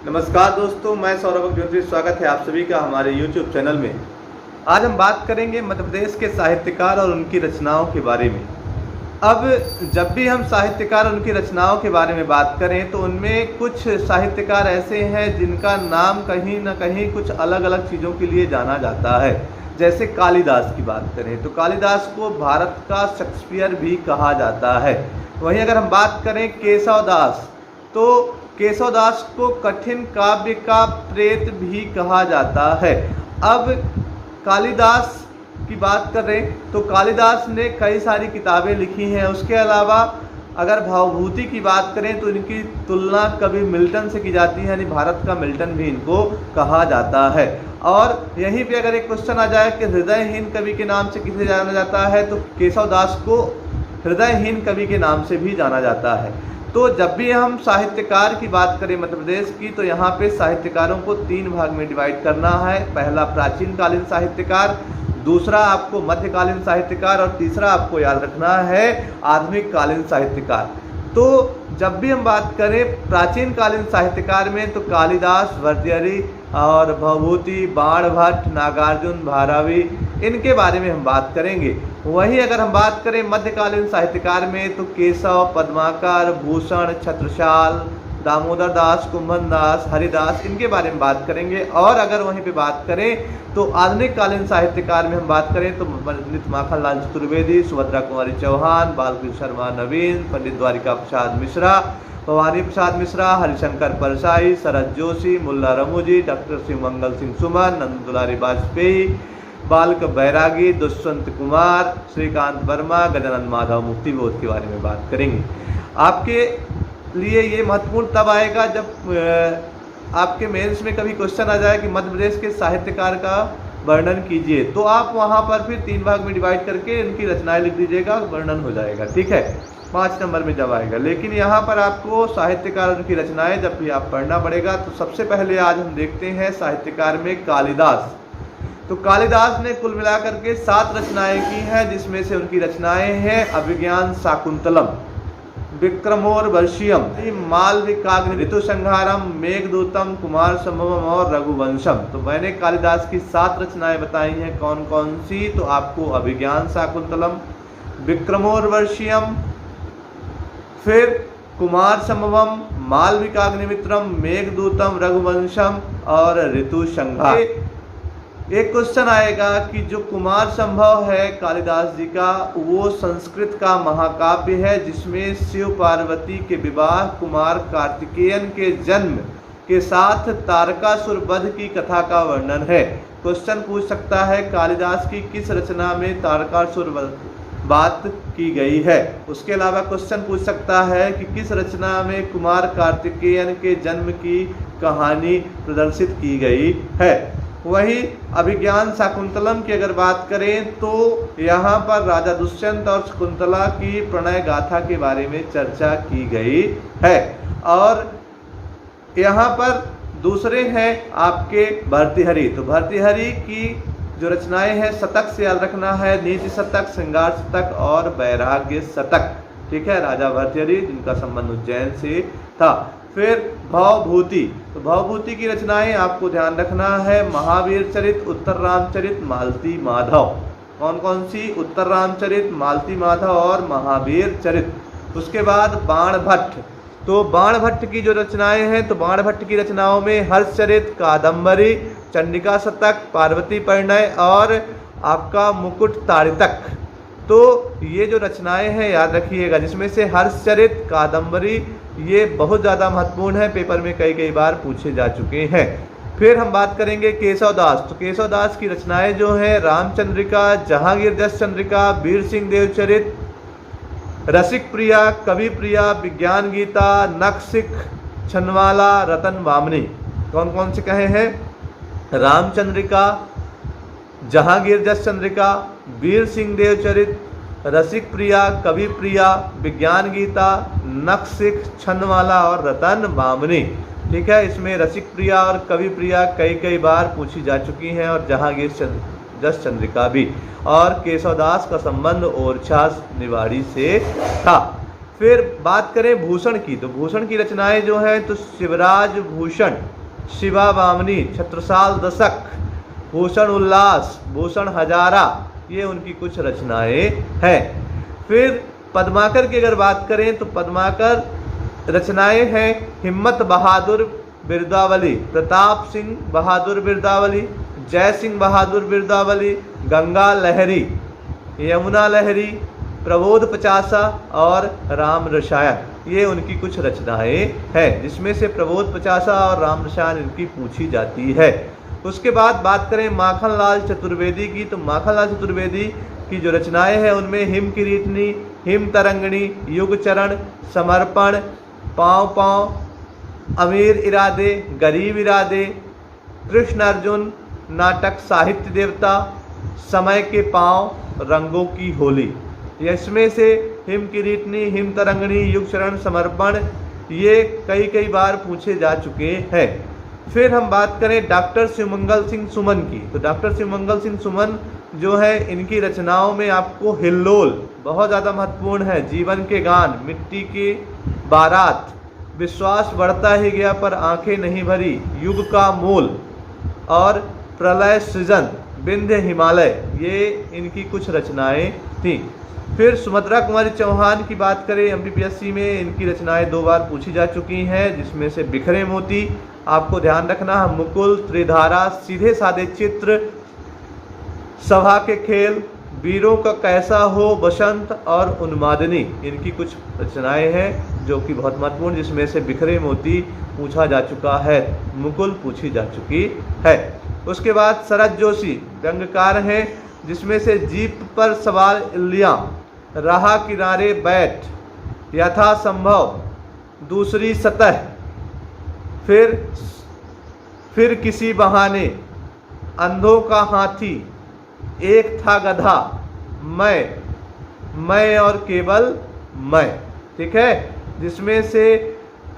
नमस्कार दोस्तों, मैं सौरभ अग्निहोत्री। स्वागत है आप सभी का हमारे YouTube चैनल में। आज हम बात करेंगे मध्य प्रदेश के साहित्यकार और उनकी रचनाओं के बारे में। अब जब भी हम साहित्यकार और उनकी रचनाओं के बारे में बात करें तो उनमें कुछ साहित्यकार ऐसे हैं जिनका नाम कहीं ना कहीं कुछ अलग अलग चीज़ों के लिए जाना जाता है। जैसे कालिदास की बात करें तो कालिदास को भारत का शेक्सपियर भी कहा जाता है। वहीं अगर हम बात करें केशवदास, तो केशवदास को कठिन काव्य का प्रेत भी कहा जाता है। अब कालिदास की बात करें तो कालिदास ने कई सारी किताबें लिखी हैं। उसके अलावा अगर भावभूति की बात करें तो इनकी तुलना कवि मिल्टन से की जाती है, यानी भारत का मिल्टन भी इनको कहा जाता है। और यहीं पे अगर एक क्वेश्चन आ जाए कि हृदयहीन कवि के नाम से किसे जाना जाता है, तो केशवदास को हृदयहीन कवि के नाम से भी जाना जाता है। तो जब भी हम साहित्यकार की बात करें मध्य प्रदेश की, तो यहाँ पे साहित्यकारों को 3 भाग में डिवाइड करना है। पहला प्राचीन कालीन साहित्यकार, दूसरा आपको मध्यकालीन साहित्यकार और तीसरा आपको याद रखना है आधुनिक कालीन साहित्यकार। तो जब भी हम बात करें प्राचीन कालीन साहित्यकार में तो कालिदास, भर्तृहरि और भवभूति, बाणभट्ट, नागार्जुन, भारवी, इनके बारे में हम बात करेंगे। वहीं अगर हम बात करें मध्यकालीन साहित्यकार में तो केशव, पद्माकर, भूषण, छत्रसाल, दामोदर दास, कुंभन दास, हरिदास, इनके बारे में बात करेंगे। और अगर वहीं पे बात करें तो आधुनिक कालीन साहित्यकार में हम बात करें तो पंडित माखनलाल चतुर्वेदी, सुभद्रा कुमारी चौहान, बालकृष्ण शर्मा नवीन, पंडित द्वारिका प्रसाद मिश्रा, भवानी प्रसाद मिश्रा, हरिशंकर परसाई, शरद जोशी, मुल्ला रमूजी, डॉक्टर शिवमंगल सिंह सुमन, नंद दुलारी वाजपेयी, बालक बैरागी, दुष्यंत कुमार, श्रीकांत वर्मा, गजानन माधव, मुक्तिबोध के बारे में बात करेंगे। आपके लिए ये महत्वपूर्ण तब आएगा जब आपके मेंस में कभी क्वेश्चन आ जाए कि मध्य प्रदेश के साहित्यकार का वर्णन कीजिए, तो आप वहाँ पर फिर 3 भाग में डिवाइड करके इनकी रचनाएं लिख दीजिएगा, वर्णन हो जाएगा। ठीक है, 5 नंबर में जब आएगा। लेकिन यहाँ पर आपको साहित्यकार और उनकी रचनाएं जब भी आप पढ़ना पड़ेगा। तो सबसे पहले आज हम देखते हैं साहित्यकार में कालिदास। तो कालिदास ने कुल मिलाकर के 7 रचनाएं की हैं, जिसमें से उनकी रचनाएं हैं अभिज्ञान शाकुंतलम, विक्रमोर्वशीयम, मालविकाग्नि, ऋतुसंहारम, मेघदूतम, कुमार संभवम और रघुवंशम। तो मैंने कालिदास की 7 रचनाएं बताई हैं। कौन कौन सी? तो आपको अभिज्ञान शाकुंतलम, विक्रमोर्वशीयम, फिर कुमार संभवम, मालविकाग्निमित्रम, मेघदूतम, रघुवंशम और ऋतुसंहार। एक क्वेश्चन आएगा कि जो कुमार संभव है कालिदास जी का, वो संस्कृत का महाकाव्य है जिसमें शिव पार्वती के विवाह, कुमार कार्तिकेयन के जन्म के साथ तारकासुर वध की कथा का वर्णन है। क्वेश्चन पूछ सकता है कालिदास की किस रचना में तारकासुर बात की गई है। उसके अलावा क्वेश्चन पूछ सकता है कि किस रचना में कुमार कार्तिकेयन के जन्म की कहानी प्रदर्शित की गई है। वहीं अभिज्ञान शाकुंतलम की अगर बात करें तो यहाँ पर राजा दुष्यंत और शकुंतला की प्रणय गाथा के बारे में चर्चा की गई है। और यहाँ पर दूसरे हैं आपके भर्तृहरि। तो भर्तृहरि की जो रचनाएं हैं शतक से याद रखना है, नीति शतक, श्रृंगार शतक और वैराग्य शतक। ठीक है, राजा भर्तृहरि जिनका संबंध उज्जैन से था। फिर भवभूति, तो भवभूति की रचनाएं आपको ध्यान रखना है, महावीर चरित, उत्तर रामचरित, मालती माधव। कौन कौन सी? उत्तर रामचरित, मालती माधव और महावीर चरित। उसके बाद बाणभट्ट। तो बाणभट्ट की जो रचनाएं हैं तो बाणभट्ट की रचनाओं में हर्षचरित, कादम्बरी, चंडिका शतक, पार्वती परिणय और आपका मुकुट ताड़ितक। तो ये जो रचनाएं हैं याद रखिएगा, जिसमें से हर्षचरित, कादम्बरी, ये बहुत ज़्यादा महत्वपूर्ण है, पेपर में कई बार पूछे जा चुके हैं। फिर हम बात करेंगे केशवदास। तो केशवदास की रचनाएं जो हैं रामचंद्रिका, जहांगीर जस चंद्रिका, वीर सिंह देवचरित, रसिक प्रिया, कवि प्रिया, विज्ञान गीता, नखशिख, छनवाला, रतन वामनी। कौन कौन से कहे हैं? रामचंद्रिका, जहांगीर जस चंद्रिका, वीर सिंह देवचरित, रसिक प्रिया, कवि प्रिया, विज्ञान गीता, नखशिख, छनवाला और रतन वामनी। ठीक है, इसमें रसिक प्रिया और कवि प्रिया कई बार पूछी जा चुकी हैं और जहांगीर जस चंद्रिका भी। और केशवदास का संबंध ओरछा निवाड़ी से था। फिर बात करें भूषण की, तो भूषण की रचनाएं जो हैं तो शिवराज भूषण, शिवा वामनी, छत्रसाल दशक, भूषण उल्लास, भूषण हजारा, ये उनकी कुछ रचनाएं हैं। फिर पद्माकर की अगर बात करें तो पद्माकर रचनाएं हैं हिम्मत बहादुर बिरदावली, प्रताप सिंह बहादुर बिरदावली, जय सिंह बहादुर बिरदावली, गंगा लहरी, यमुना लहरी, प्रबोध पचासा और राम रसायन, ये उनकी कुछ रचनाएं हैं, जिसमें से प्रबोध पचासा और राम रसायन इनकी पूछी जाती है। उसके बाद बात करें माखनलाल चतुर्वेदी की, तो माखनलाल चतुर्वेदी की जो रचनाएं हैं उनमें हिम किरीटनी, हिम तरंगणी, युग चरण, समर्पण, पाँव पाँव, अमीर इरादे, गरीब इरादे, कृष्ण अर्जुन, नाटक साहित्य देवता, समय के पाँव, रंगों की होली, इसमें से हिम किरीटनी, हिम तरंगणी, युग चरण, समर्पण ये कई बार पूछे जा चुके हैं। फिर हम बात करें डॉक्टर शिवमंगल सिंह सुमन की, तो डॉक्टर शिवमंगल सिंह सुमन जो है इनकी रचनाओं में आपको हिल्लोल बहुत ज़्यादा महत्वपूर्ण है, जीवन के गान, मिट्टी की बारात, विश्वास बढ़ता ही गया पर आंखें नहीं भरी, युग का मोल और प्रलय सृजन, विंध्य हिमालय, ये इनकी कुछ रचनाएं थीं। फिर सुभद्रा कुमारी चौहान की बात करें, एमपीपीएससी में इनकी रचनाएं 2 बार पूछी जा चुकी हैं, जिसमें से बिखरे मोती, आपको ध्यान रखना है, मुकुल, त्रिधारा, सीधे साधे चित्र, सभा के खेल, वीरों का कैसा हो, बसंत और उन्मादनी, इनकी कुछ रचनाएं हैं जो कि बहुत महत्वपूर्ण, जिसमें से बिखरे मोती पूछा जा चुका है, मुकुल पूछी जा चुकी है। उसके बाद शरद जोशी व्यंग्यकार हैं, जिसमें से जीप पर सवार इल्लियाँ, राह किनारे बैठ, यथासंभव, दूसरी सतह, फिर किसी बहाने, अंधों का हाथी, एक था गधा, मैं और केवल मैं, ठीक है, जिसमें से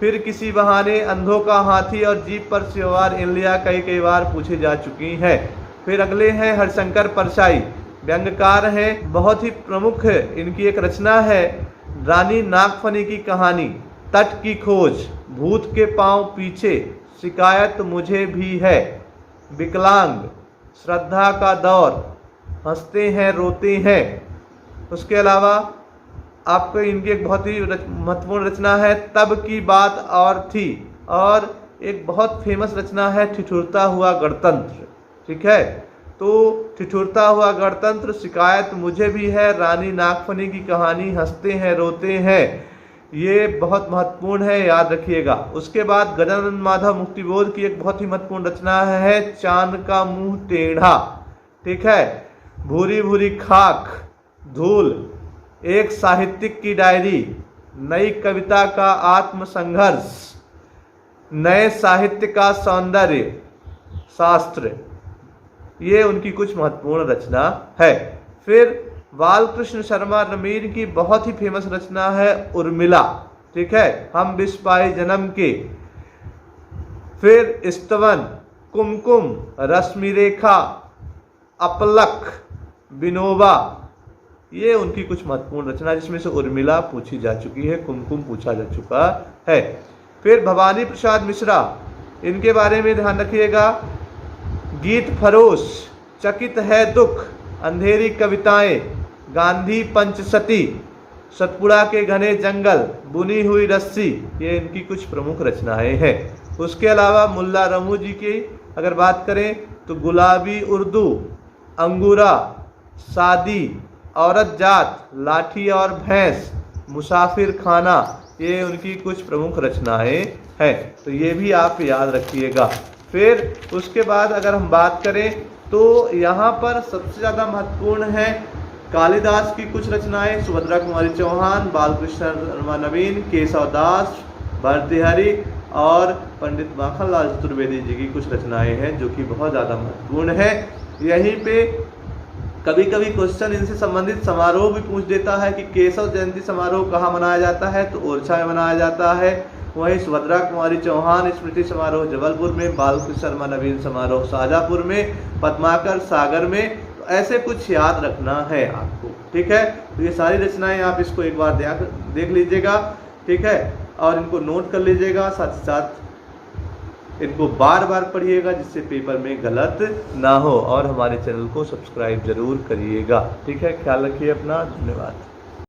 फिर किसी बहाने, अंधों का हाथी और जीप पर सवार इल्लियाँ कई बार पूछी जा चुकी हैं। फिर अगले हैं हरशंकर परसाई, व्यंग्यकार हैं, बहुत ही प्रमुख इनकी एक रचना है रानी नागफनी की कहानी, तट की खोज, भूत के पांव पीछे, शिकायत मुझे भी है, विकलांग, श्रद्धा का दौर, हंसते हैं रोते हैं। उसके अलावा आपको इनकी एक बहुत ही महत्वपूर्ण रचना है तब की बात और थी, और एक बहुत फेमस रचना है ठिठुरता हुआ गणतंत्र, ठीक है, तो ठिठुरता हुआ गणतंत्र, शिकायत मुझे भी है, रानी नागफनी की कहानी, हंसते हैं रोते हैं, ये बहुत महत्वपूर्ण है, याद रखिएगा। उसके बाद गजानन माधव मुक्तिबोध की एक बहुत ही महत्वपूर्ण रचना है चांद का मुंह टेढ़ा, ठीक है, भूरी भूरी खाक, धूल, एक साहित्यिक की डायरी, नई कविता का आत्मसंघर्ष, नए साहित्य का सौंदर्य शास्त्र, ये उनकी कुछ महत्वपूर्ण रचना है। फिर बालकृष्ण शर्मा नमीर की बहुत ही फेमस रचना है उर्मिला, ठीक है, हम विष पाए जन्म के। फिर स्तवन, कुमकुम, रश्मि रेखा, अपलक, विनोबा, ये उनकी कुछ महत्वपूर्ण रचना, जिसमें से उर्मिला पूछी जा चुकी है, कुमकुम पूछा जा चुका है। फिर भवानी प्रसाद मिश्रा, इनके बारे में ध्यान रखिएगा, गीत फरोश, चकित है दुख, अंधेरी कविताएं, गांधी पंचसती, सतपुड़ा के घने जंगल, बुनी हुई रस्सी, ये इनकी कुछ प्रमुख रचनाएं हैं। उसके अलावा मुल्ला रमू जी की अगर बात करें तो गुलाबी उर्दू, अंगूरा, शादी, औरत जात, लाठी और भैंस, मुसाफिर खाना, ये उनकी कुछ प्रमुख रचनाएं हैं, तो ये भी आप याद रखिएगा। फिर उसके बाद अगर हम बात करें तो यहाँ पर सबसे ज़्यादा महत्वपूर्ण है कालिदास की कुछ रचनाएं, सुभद्रा कुमारी चौहान, बालकृष्ण शर्मा नवीन, केशव दास, भर्तृहरि और पंडित माखनलाल चतुर्वेदी जी की कुछ रचनाएं हैं जो कि बहुत ज़्यादा महत्वपूर्ण है। यहीं पे कभी कभी क्वेश्चन इनसे संबंधित समारोह भी पूछ देता है कि केशव जयंती समारोह कहाँ मनाया जाता है, तो ओरछा में मनाया जाता है। वहीं सुभद्रा कुमारी चौहान स्मृति समारोह जबलपुर में, बालकृष्ण शर्मा नवीन समारोह शाहजहाँपुर में, पद्माकर सागर में, तो ऐसे कुछ याद रखना है आपको, ठीक है। तो ये सारी रचनाएं आप इसको एक बार देख लीजिएगा, ठीक है, और इनको नोट कर लीजिएगा, साथ ही साथ इनको बार बार पढ़िएगा जिससे पेपर में गलत ना हो, और हमारे चैनल को सब्सक्राइब जरूर करिएगा। ठीक है, ख्याल रखिए अपना, धन्यवाद।